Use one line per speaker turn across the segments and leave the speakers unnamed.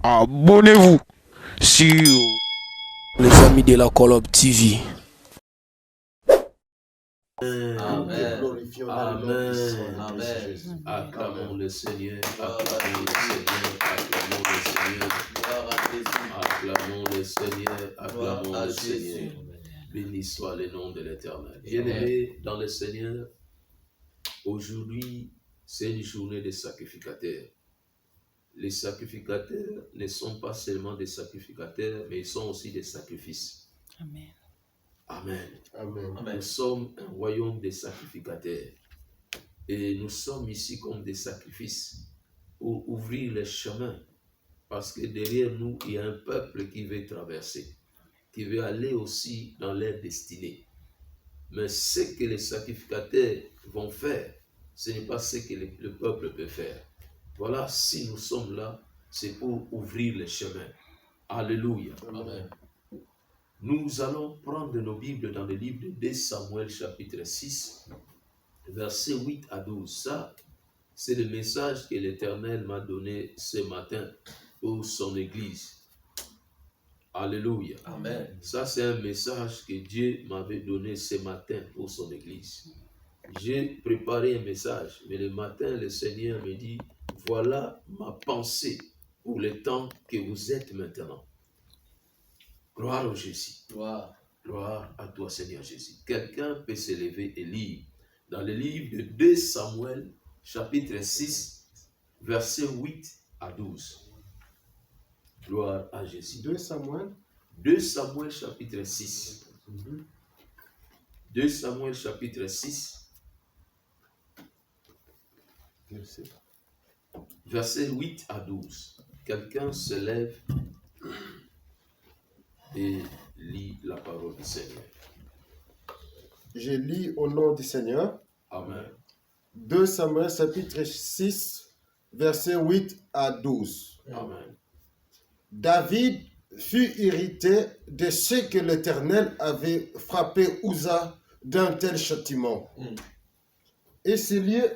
abonnez-vous sur
les amis de la Colombe TV.
Amen.
Amen.
Amen.
Acclamons le Seigneur. Acclamons le Seigneur. Acclamons le Seigneur. Acclamons le Seigneur. Acclamons le Seigneur. Béni soit le nom de l'Éternel. Bien-aimés dans le Seigneur, aujourd'hui, c'est une journée des sacrificateurs. Les sacrificateurs ne sont pas seulement des sacrificateurs, mais ils sont aussi des sacrifices.
Amen.
Amen.
Amen.
Nous sommes un royaume des sacrificateurs. Et nous sommes ici comme des sacrifices pour ouvrir les chemins. Parce que derrière nous, il y a un peuple qui veut traverser, qui veut aller aussi dans leur destinée. Mais ce que les sacrificateurs vont faire, ce n'est pas ce que le peuple peut faire. Voilà, si nous sommes là, c'est pour ouvrir les chemins. Alléluia.
Amen.
Nous allons prendre nos Bibles dans le livre de 2 Samuel chapitre 6, versets 8 à 12. Ça, c'est le message que l'Éternel m'a donné ce matin pour son Église. Alléluia.
Amen.
Ça, c'est un message que Dieu m'avait donné ce matin pour son Église. J'ai préparé un message, mais le matin, le Seigneur me dit, voilà ma pensée pour le temps que vous êtes maintenant. Gloire au Jésus.
Gloire.
Gloire à toi, Seigneur Jésus. Quelqu'un peut se lever et lire dans le livre de 2 Samuel, chapitre 6, versets 8 à 12. Gloire à Jésus.
2 Samuel.
2 Samuel, chapitre 6. 2 Samuel, chapitre 6, versets 8 à 12. Quelqu'un se lève et lit la parole du Seigneur.
Je lis au nom du Seigneur.
Amen.
2 Samuel chapitre 6, versets 8 à 12.
Amen.
David fut irrité de ce que l'Éternel avait frappé Uza d'un tel châtiment. Et ce lieu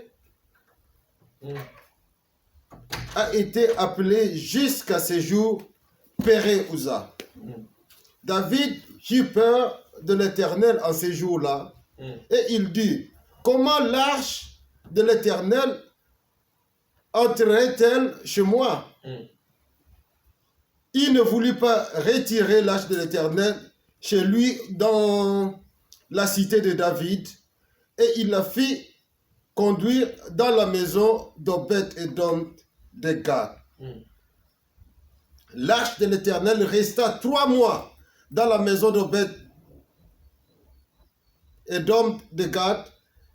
a été appelé jusqu'à ce jour Péré Uza. David eut peur de l'Éternel en ces jours-là, et il dit, comment l'arche de l'Éternel entrerait-elle chez moi? Il ne voulut pas retirer l'arche de l'Éternel chez lui dans la cité de David, et il la fit conduire dans la maison d'Obed-Édom de Gad. L'arche de l'Éternel resta 3 mois dans la maison d'Obed-Édom de Gad,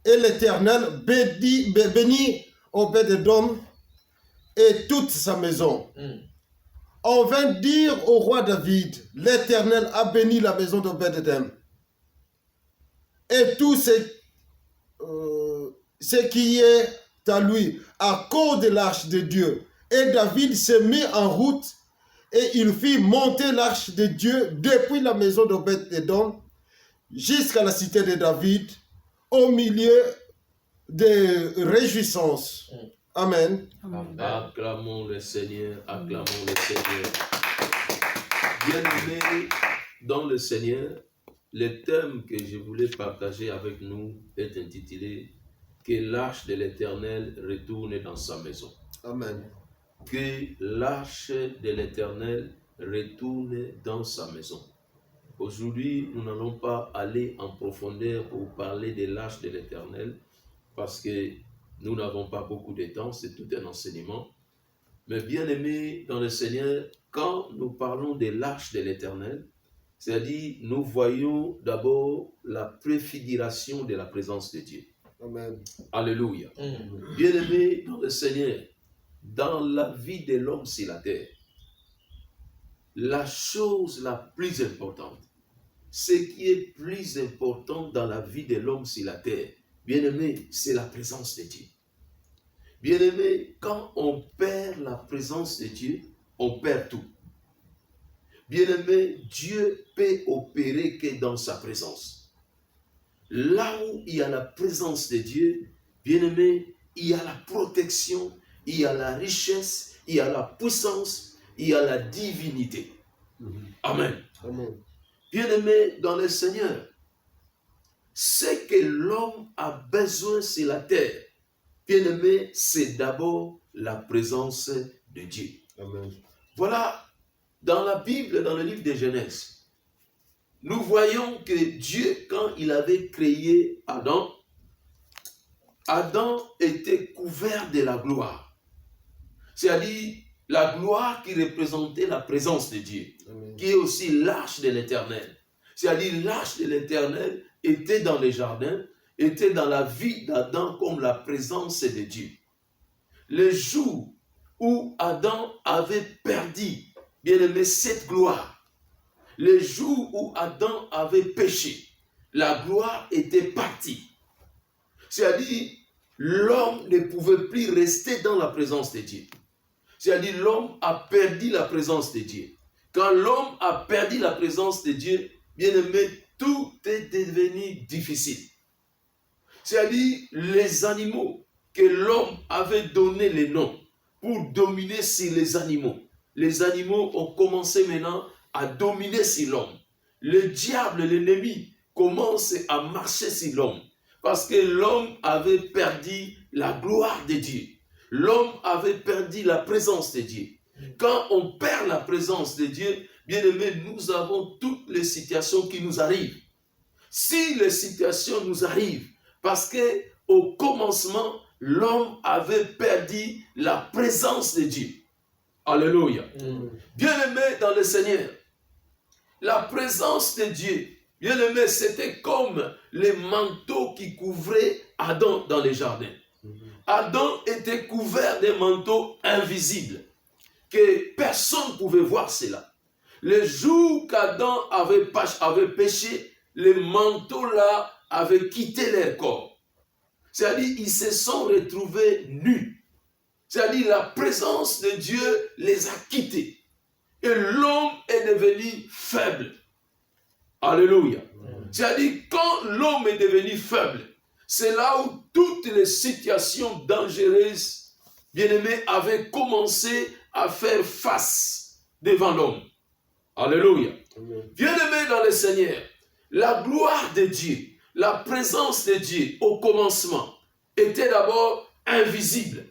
et l'Éternel bénit Obed-Édom et toute sa maison. On vint dire au roi David, l'Éternel a béni la maison d'Obed-Édom et tout ce qui est à lui à cause de l'arche de Dieu. Et David se mit en route et il fit monter l'arche de Dieu depuis la maison d'Obed-Édom jusqu'à la cité de David au milieu des réjouissances. Amen.
Acclamons le Seigneur, acclamons le Seigneur. Bien-aimés dans le Seigneur, le thème que je voulais partager avec nous est intitulé « Que l'arche de l'Éternel retourne dans sa maison ».
Amen.
Que l'arche de l'Éternel retourne dans sa maison. Aujourd'hui, nous n'allons pas aller en profondeur pour parler de l'arche de l'Éternel parce que nous n'avons pas beaucoup de temps, c'est tout un enseignement. Mais bien aimés dans le Seigneur, quand nous parlons de l'arche de l'Éternel, c'est-à-dire nous voyons d'abord la préfiguration de la présence de Dieu.
Amen.
Alléluia. Bien aimés dans le Seigneur, dans la vie de l'homme sur la terre, la chose la plus importante, ce qui est plus important dans la vie de l'homme sur la terre, bien-aimé, c'est la présence de Dieu. Bien-aimé, quand on perd la présence de Dieu, on perd tout. Bien-aimé, Dieu peut opérer que dans sa présence. Là où il y a la présence de Dieu, bien-aimé, il y a la protection, il y a la richesse, il y a la puissance, il y a la divinité. Amen.
Amen.
Bien-aimés dans le Seigneur, ce que l'homme a besoin sur la terre, bien-aimé, c'est d'abord la présence de Dieu.
Amen.
Voilà, dans la Bible, dans le livre de Genèse, nous voyons que Dieu, quand il avait créé Adam, Adam était couvert de la gloire. C'est-à-dire la gloire qui représentait la présence de Dieu,
Amen.
qui est aussi l'arche de l'Éternel. C'est-à-dire l'arche de l'Éternel était dans les jardins, était dans la vie d'Adam comme la présence de Dieu. Le jour où Adam avait perdu, bien aimé, cette gloire, le jour où Adam avait péché, la gloire était partie. C'est-à-dire, l'homme ne pouvait plus rester dans la présence de Dieu. C'est-à-dire, l'homme a perdu la présence de Dieu. Quand l'homme a perdu la présence de Dieu, bien aimé, tout est devenu difficile. C'est-à-dire, les animaux que l'homme avait donné les noms pour dominer sur les animaux ont commencé maintenant à dominer sur l'homme. Le diable, l'ennemi, commence à marcher sur l'homme. Parce que l'homme avait perdu la gloire de Dieu. L'homme avait perdu la présence de Dieu. Quand on perd la présence de Dieu, bien aimé, nous avons toutes les situations qui nous arrivent. Si les situations nous arrivent, parce que au commencement, l'homme avait perdu la présence de Dieu. Alléluia. Bien aimé dans le Seigneur, la présence de Dieu, bien aimé, c'était comme les manteaux qui couvraient Adam dans les jardins. Adam était couvert des manteaux invisibles, que personne ne pouvait voir cela. Le jour qu'Adam avait péché, les manteaux-là avaient quitté leur corps. C'est-à-dire, ils se sont retrouvés nus. C'est-à-dire, la présence de Dieu les a quittés. Et l'homme est devenu faible. Alléluia. C'est-à-dire, quand l'homme est devenu faible, c'est là où toutes les situations dangereuses, bien-aimés, avaient commencé à faire face devant l'homme. Alléluia. Bien-aimés dans le Seigneur, la gloire de Dieu, la présence de Dieu au commencement était d'abord invisible.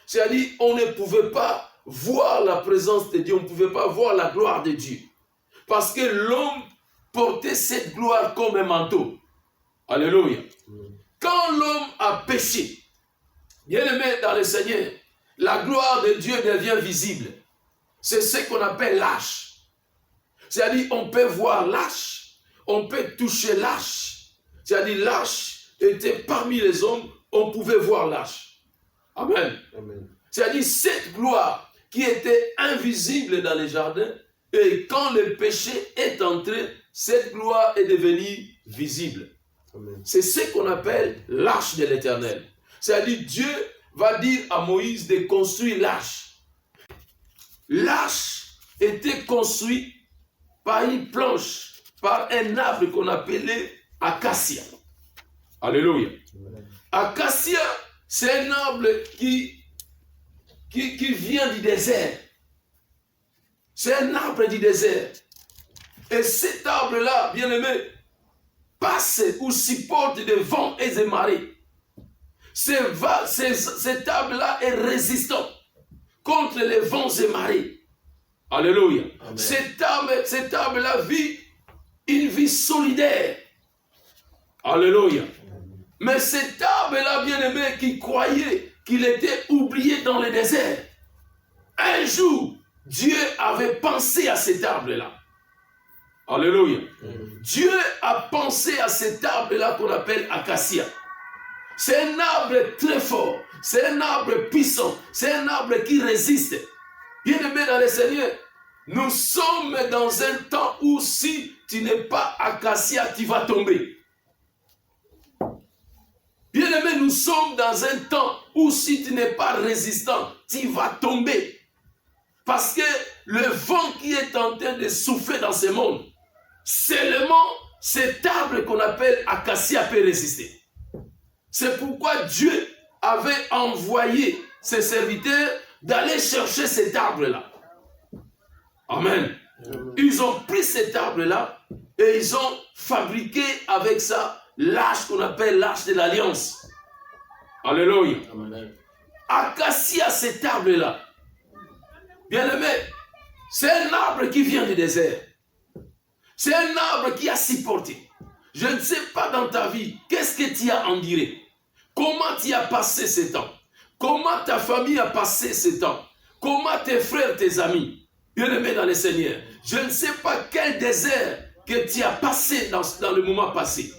C'est-à-dire, on ne pouvait pas voir la présence de Dieu, on ne pouvait pas voir la gloire de Dieu. Parce que l'homme portait cette gloire comme un manteau. Alléluia. Quand l'homme a péché, bien-aimé dans le Seigneur, la gloire de Dieu devient visible. C'est ce qu'on appelle l'arche. C'est-à-dire, on peut voir l'arche, on peut toucher l'arche. C'est-à-dire, l'arche était parmi les hommes, on pouvait voir l'arche. Amen. Amen. C'est-à-dire, cette gloire qui était invisible dans les jardins, et quand le péché est entré, cette gloire est devenue visible. C'est ce qu'on appelle l'arche de l'Éternel. C'est-à-dire, Dieu va dire à Moïse de construire l'arche. L'arche était construite par une planche, par un arbre qu'on appelait acacia. Alléluia. Acacia, c'est un arbre qui vient du désert. C'est un arbre du désert. Et cet arbre-là, bien aimé, passe ou supporte des vents et des marées. Cet arbre-là est résistant contre les vents et marées. Alléluia. Amen. Cet arbre-là vit une vie solidaire. Alléluia. Mais cet arbre-là, bien-aimé, qui croyait qu'il était oublié dans le désert, un jour, Dieu avait pensé à cet arbre-là. Alléluia. Dieu a pensé à cet arbre-là qu'on appelle acacia. C'est un arbre très fort. C'est un arbre puissant. C'est un arbre qui résiste. Bien-aimé dans le Seigneur, nous sommes dans un temps où si tu n'es pas acacia, tu vas tomber. Bien-aimé, nous sommes dans un temps où si tu n'es pas résistant, tu vas tomber. Parce que le vent qui est en train de souffler dans ce monde, seulement cet arbre qu'on appelle acacia peut résister. C'est pourquoi Dieu avait envoyé ses serviteurs d'aller chercher cet arbre-là. Amen. Ils ont pris cet arbre-là et ils ont fabriqué avec ça l'arche qu'on appelle l'arche de l'Alliance. Alléluia. Acacia, cet arbre-là, bien-aimé, c'est un arbre qui vient du désert. C'est un arbre qui a supporté. Je ne sais pas dans ta vie, qu'est-ce que tu as enduré? Comment tu as passé ce temps? Comment ta famille a passé ce temps? Comment tes frères, tes amis? Bien-aimé dans le Seigneur, je ne sais pas quel désert que tu as passé dans le moment passé.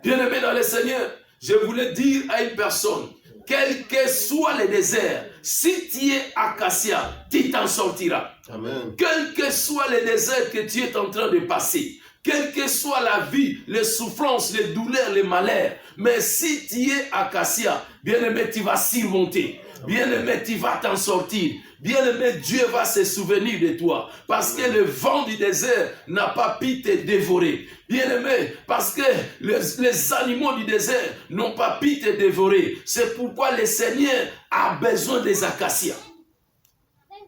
Bien-aimé dans le Seigneur, je voulais dire à une personne, quel que soit le désert, si tu es acacia, tu t'en sortiras.
Amen.
Quel que soit le désert que tu es en train de passer, quelle que soit la vie, les souffrances, les douleurs, les malheurs, mais si tu es acacia, bien-aimé, tu vas surmonter. Bien-aimé, tu vas t'en sortir. Bien-aimé, Dieu va se souvenir de toi. Parce que le vent du désert n'a pas pu te dévorer. Bien-aimé, parce que les animaux du désert n'ont pas pu te dévorer. C'est pourquoi le Seigneur a besoin des acacias.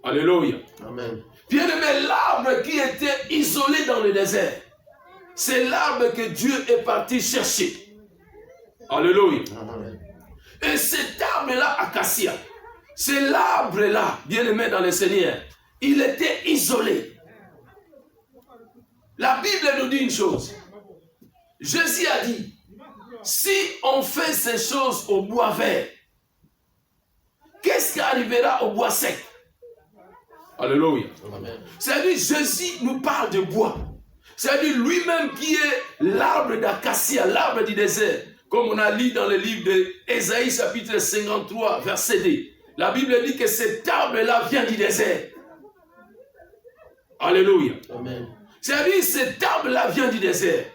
Alléluia.
Amen.
Bien-aimé, l'arbre qui était isolé dans le désert, c'est l'arbre que Dieu est parti chercher. Alléluia.
Amen.
Et cet arbre-là, acacia, c'est l'arbre-là, bien-aimé dans le Seigneur, il était isolé. La Bible nous dit une chose. Jésus a dit, si on fait ces choses au bois vert, qu'est-ce qui arrivera au bois sec? Alléluia. C'est-à-dire, Jésus nous parle de bois. C'est-à-dire, lui-même qui est l'arbre d'acacia, l'arbre du désert. Comme on a lu dans le livre d'Ésaïe, chapitre 53, verset 2. La Bible dit que cet arbre-là vient du désert. Alléluia. C'est-à-dire, cet arbre-là vient du désert.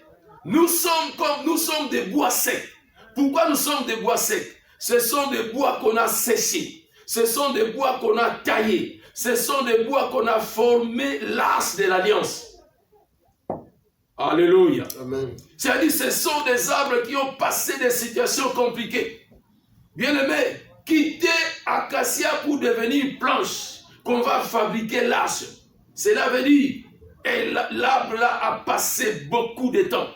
Nous sommes des bois secs. Pourquoi nous sommes des bois secs? Ce sont des bois qu'on a séchés. Ce sont des bois qu'on a taillés. Ce sont des bois qu'on a formé l'arche de l'Alliance. Alléluia. C'est-à-dire, ce sont des arbres qui ont passé des situations compliquées. Bien-aimé, quitter acacia pour devenir planche, qu'on va fabriquer l'arche. Cela veut dire, et l'arbre là a passé beaucoup de temps,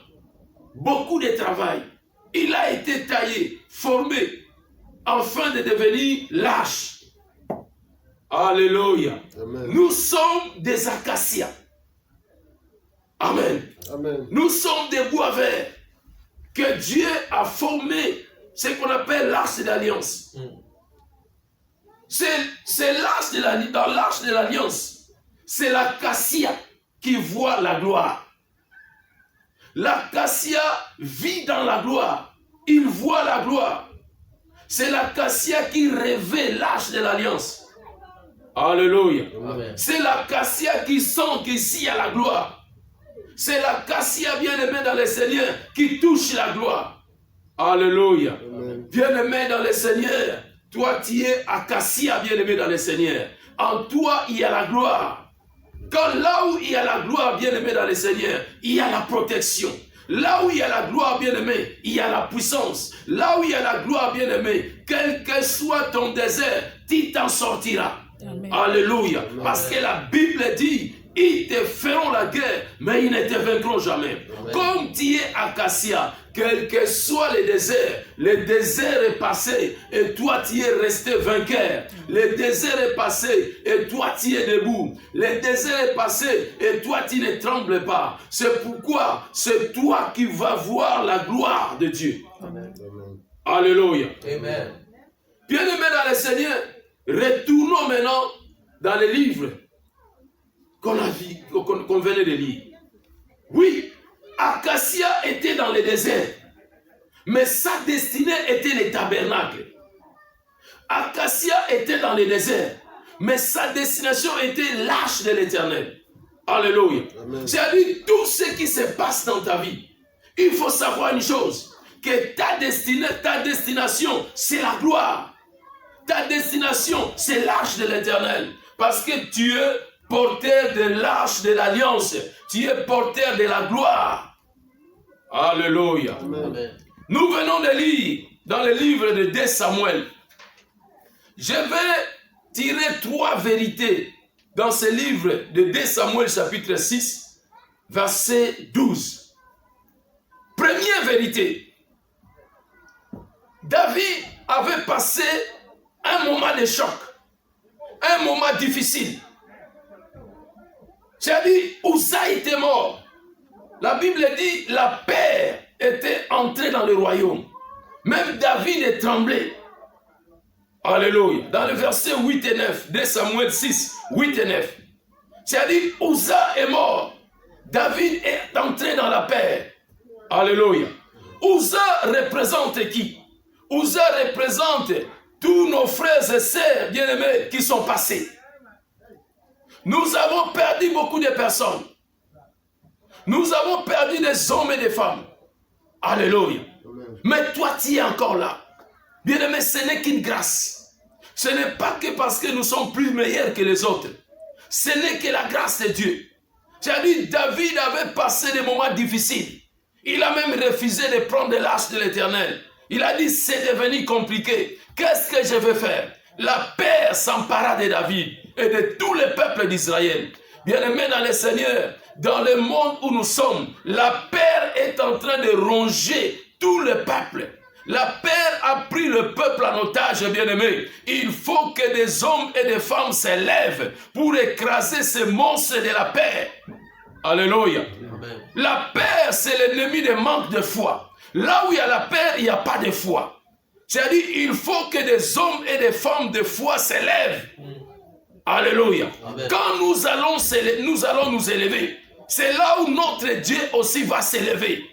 beaucoup de travail. Il a été taillé, formé, afin de devenir l'arche. Alléluia. Nous sommes des acacias. Amen.
Amen.
Nous sommes des bois verts que Dieu a formé, ce qu'on appelle l'arche de l'Alliance. C'est l'arche de l'Alliance. Dans l'arche de l'Alliance, c'est l'acacia qui voit la gloire. L'acacia vit dans la gloire. Il voit la gloire. C'est l'acacia qui révèle l'arche de l'Alliance. Alléluia. C'est l'acacia qui sent qu'ici il y a la gloire. C'est l'acacia bien-aimé dans le Seigneur qui touche la gloire. Alléluia. Bien-aimé dans le Seigneur, toi tu es acacia bien-aimé dans le Seigneur. En toi il y a la gloire. Quand là où il y a la gloire bien-aimé dans le Seigneur, il y a la protection. Là où il y a la gloire bien-aimé, il y a la puissance. Là où il y a la gloire bien-aimé, quel que soit ton désert, tu t'en sortiras. Amen. Alléluia. Amen. Parce que la Bible dit, ils te feront la guerre, mais ils ne te vaincront jamais. Amen. Comme tu es acacia, quel que soit le désert est passé et toi tu es resté vainqueur. Le désert est passé et toi tu es debout. Le désert est passé et toi tu ne trembles pas. C'est pourquoi c'est toi qui vas voir la gloire de Dieu. Amen. Alléluia. Amen. Bien-aimé dans le Seigneur, retournons maintenant dans les livres qu'on venait de lire. Oui, Acacia était dans le désert, mais sa destinée était le tabernacle. Acacia était dans le désert, mais sa destination était l'arche de l'Éternel. Alléluia. C'est-à-dire, tout ce qui se passe dans ta vie, il faut savoir une chose, que ta destination, c'est la gloire. Ta destination, c'est l'arche de l'Éternel. Parce que tu es porteur de l'arche de l'Alliance. Tu es porteur de la gloire. Alléluia. Amen. Nous venons de lire dans le livre de 2 Samuel. Je vais tirer 3 vérités dans ce livre de 2 Samuel chapitre 6, verset 12. Première vérité, David avait passé un moment de choc, un moment difficile. C'est-à-dire, Uza était mort. La Bible dit, la paix était entrée dans le royaume. Même David est tremblé. Alléluia. Dans le verset 8 et 9, 2 Samuel 6, 8 et 9. C'est-à-dire, Uza est mort. David est entré dans la paix. Alléluia. Uza représente qui? Uza représente tous nos frères et sœurs bien-aimés qui sont passés. Nous avons perdu beaucoup de personnes. Nous avons perdu des hommes et des femmes. Alléluia. Mais toi, tu es encore là. Bien-aimé, ce n'est qu'une grâce. Ce n'est pas que parce que nous sommes plus meilleurs que les autres. Ce n'est que la grâce de Dieu. C'est-à-dire, David avait passé des moments difficiles. Il a même refusé de prendre l'arche de l'Éternel. Il a dit, c'est devenu compliqué. Qu'est-ce que je vais faire? La paix s'empara de David et de tous les peuples d'Israël. Bien-aimés dans le Seigneur, dans le monde où nous sommes, la paix est en train de ronger tout le peuple. La paix a pris le peuple en otage, bien-aimés. Il faut que des hommes et des femmes s'élèvent pour écraser ces monstres de la paix. Alléluia. Amen. La paix, c'est l'ennemi des manques de foi. Là où il y a la paix, il n'y a pas de foi. C'est-à-dire, il faut que des hommes et des femmes de foi s'élèvent. Alléluia. Amen. Quand nous allons nous élever, c'est là où notre Dieu aussi va s'élever.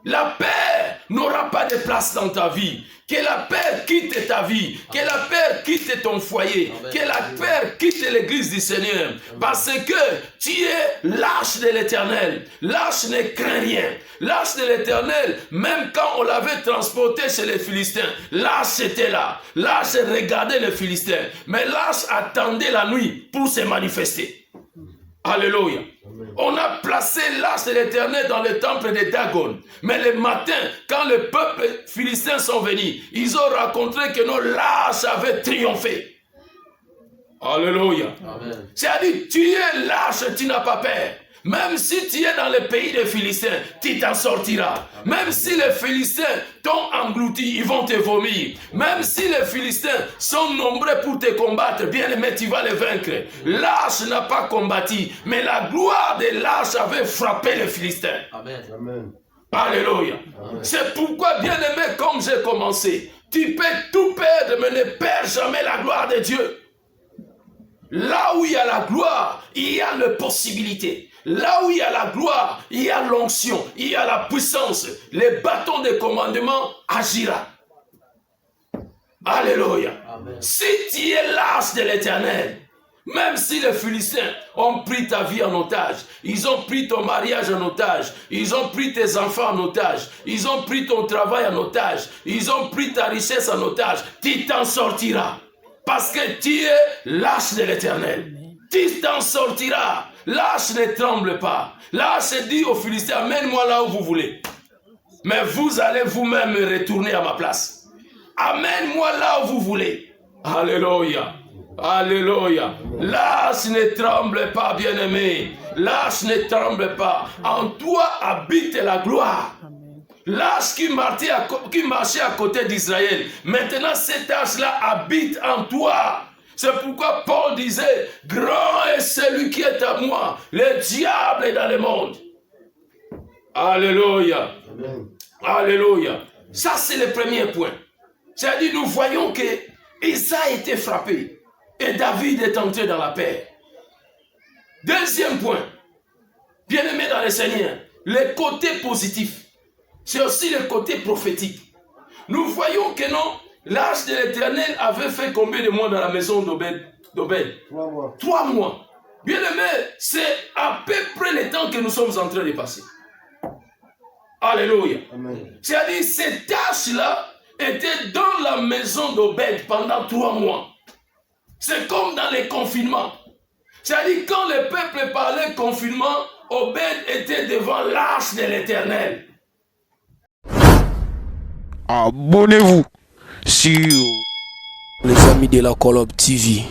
La paix n'aura pas de place dans ta vie. Que la paix quitte ta vie. Que la paix quitte ton foyer. Amen. Que la paix quitte l'église du Seigneur. Amen. Parce que tu es l'arche de l'Éternel. L'arche ne craint rien. L'arche de l'Éternel, même quand on l'avait transporté chez les Philistins, l'arche était là. L'arche regardait les Philistins. Mais l'arche attendait la nuit pour se manifester. Alléluia. Amen. On a placé l'arche de l'Éternel dans le temple de Dagon. Mais le matin, quand le peuple philistin sont venus, ils ont raconté que l'arche avait triomphé. Alléluia. C'est-à-dire, tu es l'arche, tu n'as pas peur. Même si tu es dans le pays des Philistins, tu t'en sortiras. Amen. Même si les Philistins t'ont englouti, ils vont te vomir. Même si les Philistins sont nombreux pour te combattre, bien aimé, tu vas les vaincre. L'arche n'a pas combattu, mais la gloire de l'arche avait frappé les Philistins. Amen. Amen. Alléluia. C'est pourquoi, bien aimé, comme j'ai commencé, tu peux tout perdre, mais ne perds jamais la gloire de Dieu. Là où il y a la gloire, il y a la possibilité. Là où il y a la gloire, il y a l'onction, il y a la puissance. Le bâton de commandement agira. Alléluia. Amen. Si tu es l'arche de l'Éternel, même si les Philistins ont pris ta vie en otage, ils ont pris ton mariage en otage, ils ont pris tes enfants en otage, ils ont pris ton travail en otage, ils ont pris ta richesse en otage, tu t'en sortiras. Parce que tu es l'arche de l'Éternel. Tu t'en sortiras. L'arche ne tremble pas. L'arche dit aux Philistins, amène-moi là où vous voulez. Mais vous allez vous-même retourner à ma place. Amène-moi là où vous voulez. Alléluia. Alléluia. L'arche ne tremble pas, bien-aimé. L'arche ne tremble pas. En toi habite la gloire. L'arche qui marchait à côté d'Israël. Maintenant, cette arche-là habite en toi. C'est pourquoi Paul disait, grand est celui qui est à moi. Le diable est dans le monde. Alléluia. Amen. Alléluia. Ça, c'est le premier point. C'est-à-dire, nous voyons que Isaïe a été frappé. Et David est entré dans la paix. Deuxième point. Bien-aimé dans le Seigneur, le côté positif. C'est aussi le côté prophétique. Nous voyons que non, l'arche de l'Éternel avait fait combien de mois dans la maison d'Obed? 3 mois. 3 mois. Bien aimé, c'est à peu près le temps que nous sommes en train de passer. Alléluia. C'est-à-dire, cette arche-là était dans la maison d'Obed pendant 3 mois. C'est comme dans les confinements. C'est-à-dire, quand le peuple parlait confinement, Obed était devant l'arche de l'Éternel.
Abonnez-vous sur les amis de la Call Up TV.